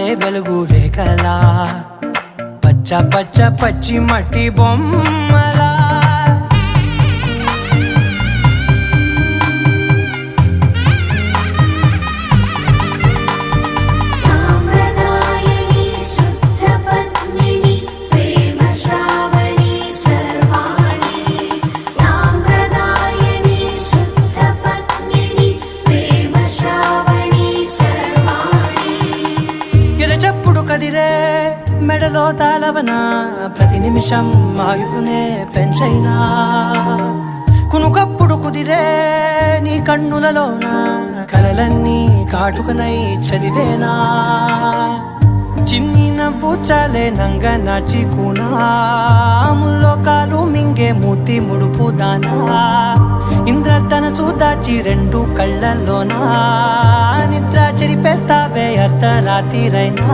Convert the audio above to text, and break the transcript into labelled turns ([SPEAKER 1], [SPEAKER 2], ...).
[SPEAKER 1] జారే వెలుగు రేఖలా పచ్చ పచ్చ పచ్చి మట్టి బొమ్మలా చెప్పుడు కదిరే మెడలో తాళవన ప్రతి నిమిషం ఆయుధునే పెంచైనా కునుకప్పుడు కుదిరే నీ కన్నులలోన కలలన్నీ కాటుకనై చదివేనా చిన్ని నవ్వు చాలే నంగ నాచి కూనాముల్లో కాలు మింగే మూతి ముడుపు దానా ఇంద్రధనసు దాచి రెండు కళ్ళల్లోనా నిద్ర చెరిపేస్తావే అర్ధరాత్రిరైనా.